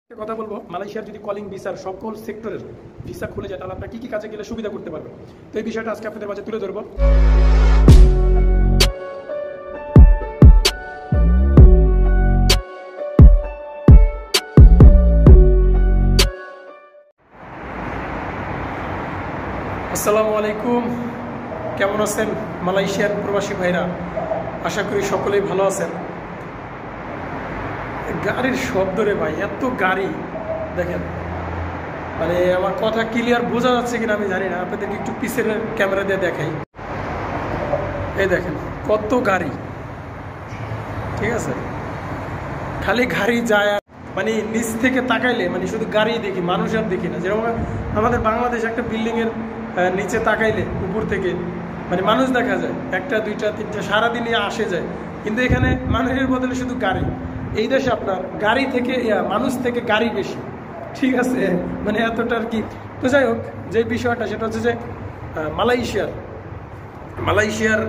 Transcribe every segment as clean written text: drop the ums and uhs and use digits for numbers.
কথা বলবো মালয়েশিয়ার যদি কলিং ভিসার সকল সেক্টরের ভিসা খুলে যায় তাহলে আপনারা কি কি কাজে গেলে সুবিধা করতে পারবেন। তো এই বিষয়টা আজকে আপনাদের মাঝে তুলে ধরবো। আসসালামু আলাইকুম, কেমন আছেন মালয়েশিয়ার প্রবাসী ভাইরা? আশা করি সকলেই ভালো আছেন। গাড়ির শব্দ রে ভাই, এত গাড়ি দেখেন, মানে আমার কথা ক্লিয়ার বোঝা যাচ্ছে কিনা আমি জানি না, আপনাদেরকে একটু পিছনের ক্যামেরা দিয়ে দেখাই। এই দেখেন কত গাড়ি, ঠিক আছে, খালি গাড়ি যায়, মানে নিচ থেকে তাকাইলে মানে শুধু গাড়ি দেখি, মানুষ আর দেখি না। যেরকম আমাদের বাংলাদেশ একটা বিল্ডিংয়ের নিচে তাকাইলে উপর থেকে মানে মানুষ দেখা যায়, একটা দুইটা তিনটা সারাদিনই আসে যায়, কিন্তু এখানে মানুষের বদলে শুধু গাড়ি। এই দেশে আপনার গাড়ি থেকে মানুষ থেকে গাড়ি বেশি, ঠিক আছে, মানে এতটা আর কি। তো যাই হোক, যে বিষয়টা সেটা হচ্ছে যে মালয়েশিয়ার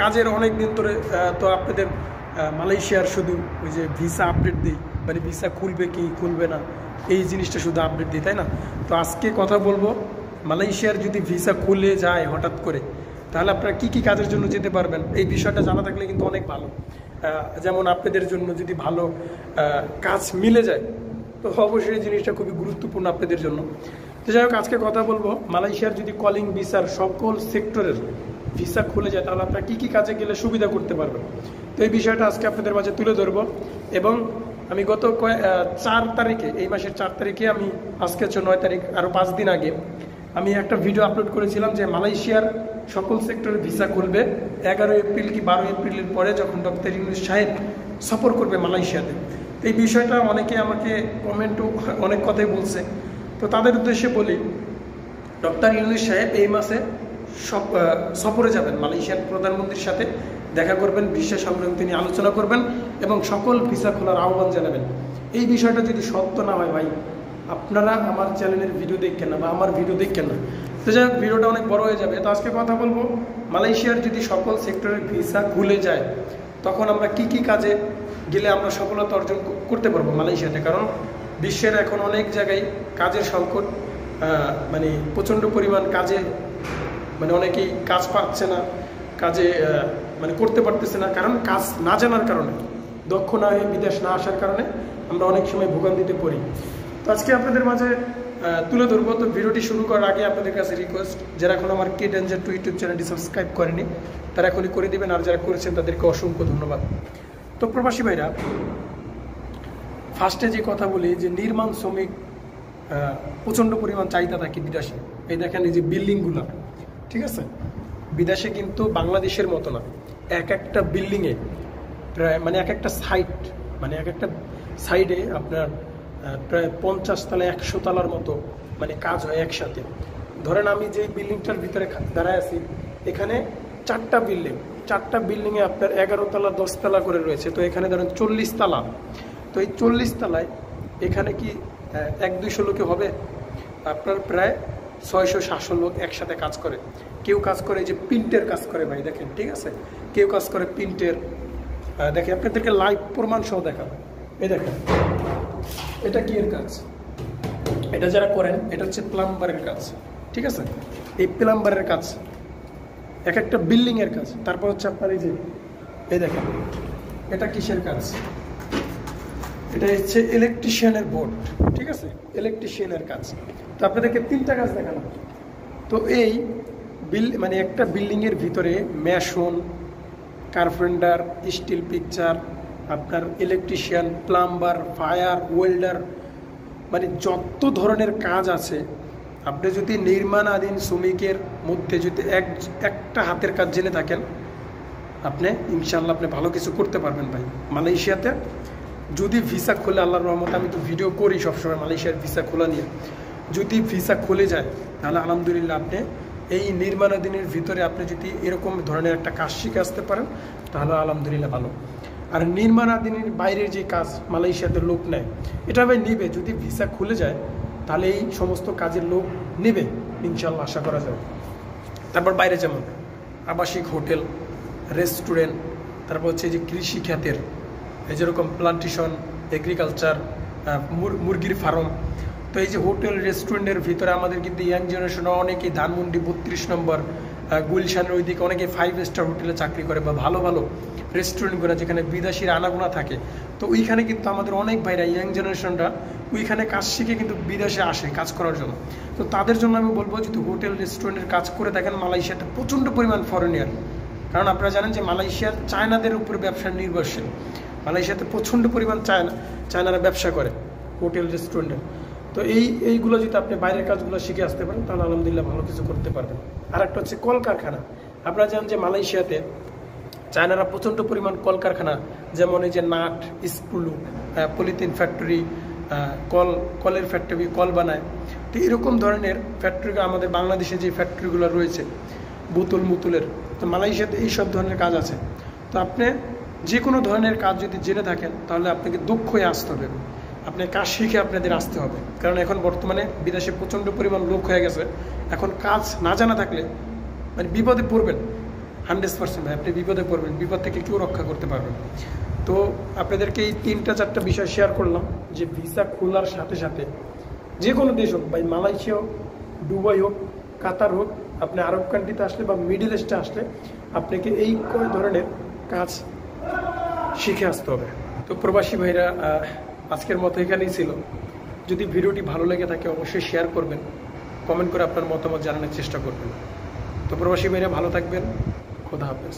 কাজের অনেক দিন ধরে তো আপনাদের মালয়েশিয়ার শুধু ওই যে ভিসা আপডেট দিই, মানে ভিসা খুলবে কি খুলবে না এই জিনিসটা শুধু আপডেট দিই, তাই না? তো আজকে কথা বলবো মালয়েশিয়ার যদি ভিসা খুলে যায় হঠাৎ করে তাহলে আপনারা কি কি কাজের জন্য যেতে পারবেন। এই বিষয়টা জানা থাকলে কিন্তু অনেক ভালো। যেমন আপনাদের জন্য যদি ভালো কাজ মিলে যায় তো অবশ্যই এই জিনিসটা খুবই গুরুত্বপূর্ণ আপনাদের জন্য। তো যাই হোক, আজকে কথা বলবো মালয়েশিয়ার যদি কলিং ভিসার সকল সেক্টরের ভিসা খুলে যায় তাহলে আপনারা কি কি কাজে গেলে সুবিধা করতে পারবেন। তো এই বিষয়টা আজকে আপনাদের মাঝে তুলে ধরবো। এবং আমি গত 4 তারিখে, এই মাসের 4 তারিখে, আমি আজকে হচ্ছে 9 তারিখ, আরও 5 দিন আগে আমি একটা ভিডিও আপলোড করেছিলাম যে মালয়েশিয়ার সকল সেক্টরের ভিসা খুলবে 11 এপ্রিল কি 12 এপ্রিলের পরে, যখন ডক্টর ইউনূস সাহেব সফর করবে মালয়েশিয়াতে। এই বিষয়টা অনেকে আমাকে কমেন্টও অনেক কথাই বলছে, তো তাদের উদ্দেশ্যে বলি, ডক্টর ইউনূস সাহেব এই মাসে সফরে যাবেন, মালয়েশিয়ার প্রধানমন্ত্রীর সাথে দেখা করবেন, ভিসা সংক্রান্ত তিনি আলোচনা করবেন এবং সকল ভিসা খোলার আহ্বান জানাবেন। এই বিষয়টা যদি সত্য না হয় ভাই, আপনারা আমার চ্যানেলের ভিডিও দেখেন না বা আমার ভিডিও দেখেন না। তো যাই হোক, ভিডিওটা অনেক বড় হয়ে যাবে। তো আজকে কথা বলবো মালয়েশিয়ার যদি সকল সেক্টরের ভিসা খুলে যায় তখন আমরা কি কি কাজে গেলে আমরা সফলতা অর্জন করতে পারবো মালয়েশিয়াতে। কারণ বিশ্বের এখন অনেক জায়গায় কাজের সংকট, মানে প্রচণ্ড পরিমাণ কাজে, মানে অনেকেই কাজ পাচ্ছে না, কাজে মানে করতে পারতেছে না, কারণ কাজ না জানার কারণে, দক্ষ না হয়ে বিদেশ না আসার কারণে আমরা অনেক সময় ভোগান্তিতে পড়ি। তো আজকে আপনাদের মাঝে তুলে ধরবো। তো ভিডিওটি শুরু করার আগে আপনাদের কাছে রিকোয়েস্ট, যারা এখন আমার কে ডেঞ্জার টু ইউটিউব চ্যানেলটি সাবস্ক্রাইব করেনি তারা এখনই করে দিবেন, আর যারা করেছেন তাদেরকে অসংখ্য ধন্যবাদ। তো প্রবাসী ভাইরা, ফার্স্টে যে কথা বলি যে নির্মাণ শ্রমিক প্রচণ্ড পরিমাণ চাহিদা থাকে বিদেশে। এই দেখেন এই যে বিল্ডিংগুলো, ঠিক আছে, বিদেশে কিন্তু বাংলাদেশের মতো না, এক একটা বিল্ডিংয়ে প্রায় মানে এক একটা সাইডে আপনার প্রায় 50 তলা 100 তলার মতো মানে কাজ হয় একসাথে। ধরেন আমি যে বিল্ডিংটার ভিতরে দাঁড়ায় আছি, এখানে 4টা বিল্ডিংয়ে আপনার 11 তলা 10 তলা করে রয়েছে। তো এখানে ধরেন 40 তলা। তো এই 40 তলায় এখানে কি 1-200 লোকে হবে? আপনার প্রায় 600-700 লোক একসাথে কাজ করে। কেউ কাজ করে যে প্রিন্টের কাজ করে ভাই, দেখেন, ঠিক আছে, কেউ কাজ করে প্রিন্টের। দেখেন আপনাদেরকে লাইভ প্রমাণ সহ দেখাবো। এই দেখেন এটা কি এর কাজ, এটা যারা করেন এটা হচ্ছে প্লাম্বারের কাজ, ঠিক আছে, এই প্লাম্বারের কাজ এক একটা বিল্ডিং এর কাজ। তারপর হচ্ছে আপনার এই যে এই দেখেন এটা কিসের কাজ, এটা হচ্ছে ইলেকট্রিশিয়ানের বোর্ড, ঠিক আছে, ইলেকট্রিশিয়ানের কাজ। তো আপনাদেরকে 3টা কাজ দেখালাম। তো এই মানে একটা বিল্ডিংয়ের ভিতরে ম্যাশন, কার্পেন্টার, স্টিল পিকচার, আপনার ইলেকট্রিশিয়ান, প্লাম্বার, ফায়ার, ওয়েল্ডার, মানে যত ধরনের কাজ আছে, আপনি যদি নির্মাণাধীন শ্রমিকের মধ্যে যদি একটা হাতের কাজ জেনে থাকেন, আপনি ইনশাল্লাহ আপনি ভালো কিছু করতে পারবেন ভাই মালয়েশিয়াতে। যদি ভিসা খোলে, আল্লাহর রহমতে আমি তো ভিডিও করি সবসময় মালয়েশিয়ার ভিসা খোলা নিয়ে, যদি ভিসা খুলে যায় তাহলে আলহামদুলিল্লাহ আপনি এই নির্মাণাধীনের ভিতরে আপনি যদি এরকম ধরনের একটা কাজ শিখে আসতে পারেন তাহলে আলহামদুলিল্লাহ ভালো। আর নির্মাণাধীনের বাইরের যে কাজ মালয়েশিয়াতে লোক নেয়, এটা ভাই নিবে, যদি ভিসা খুলে যায় তাহলে এই সমস্ত কাজের লোক নেবে ইনশাল্লাহ, আশা করা যায়। তারপর বাইরে যেমন আবাসিক, হোটেল, রেস্টুরেন্ট, তারপর হচ্ছে যে কৃষি খাতের, এই যেরকম প্লান্টেশন, এগ্রিকালচার, মুরগির ফার্ম। তো এই যে হোটেল রেস্টুরেন্টের ভিতরে আমাদের কিন্তু ইয়াং জেনারেশন অনেকেই ধানমন্ডি 32 নম্বর গুলশানের ওইদিকে অনেকে 5 স্টার হোটেলে চাকরি করে বা ভালো ভালো রেস্টুরেন্টগুলো যেখানে বিদেশির আনাগোনা থাকে। তো ওইখানে কিন্তু আমাদের অনেক ভাইরা ইয়াং জেনারেশনরা ওইখানে কাজ শিখে কিন্তু বিদেশে আসে কাজ করার জন্য। তো তাদের জন্য আমি বলবো যদি হোটেল রেস্টুরেন্টের কাজ করে থাকেন, মালয়েশিয়াতে প্রচণ্ড পরিমাণ ফরেনিয়ার, কারণ আপনারা জানেন যে মালয়েশিয়ার চায়নাদের উপর ব্যবসা নির্ভরশীল। মালয়েশিয়াতে প্রচণ্ড পরিমাণ চায়নারা ব্যবসা করে হোটেল রেস্টুরেন্টে। তো এইগুলো যদি আপনি বাইরের কাজগুলো শিখে আসতে পারেন তাহলে আলহামদুলিল্লাহ ভালো কিছু করতে পারবেন। আর একটা হচ্ছে কলকারখানা। আপনারা জানেন যে মালয়েশিয়াতে চায়নারা প্রচণ্ড পরিমাণ কলকারখানা, যেমন এই যে নাট, স্ক্রু, পলিথিন ফ্যাক্টরি, কলের ফ্যাক্টরি, কল বানায়। তো এরকম ধরনের ফ্যাক্টরি আমাদের বাংলাদেশে যে ফ্যাক্টরিগুলো রয়েছে মুতুলের, তো মালয়েশিয়াতে এইসব ধরনের কাজ আছে। তো আপনি যে কোনো ধরনের কাজ যদি জেনে থাকেন তাহলে আপনাকে দক্ষ হয়ে আসতে হবে, আপনি কাজ শিখে আপনাদের আসতে হবে। কারণ এখন বর্তমানে বিদেশে প্রচণ্ড পরিমাণ লোক হয়ে গেছে, এখন কাজ না জানা থাকলে মানে বিপদে পড়বেন 100%। ভাই আপনি বিপদে পড়বেন, বিপদ থেকে কেউ রক্ষা করতে পারবেন। তো আপনাদেরকে এই 3-4টা বিষয় শেয়ার করলাম যে ভিসা খোলার সাথে সাথে যে কোনো দেশ হোক, ভাই মালয়েশিয়া হোক, দুবাই হোক, কাতার হোক, আপনি আরব কান্ট্রিতে আসলে বা মিডল ইস্টে আসলে আপনাকে এই কয় ধরনের কাজ শিখে আসতে হবে। তো প্রবাসী ভাইরা আজকের মতো এখানেই ছিল। যদি ভিডিওটি ভালো লেগে থাকে অবশ্যই শেয়ার করবেন, কমেন্ট করে আপনার মতামত জানানোর চেষ্টা করবেন। তো প্রবাসী ভাইরা ভালো থাকবেন, খোদা হাফেজ।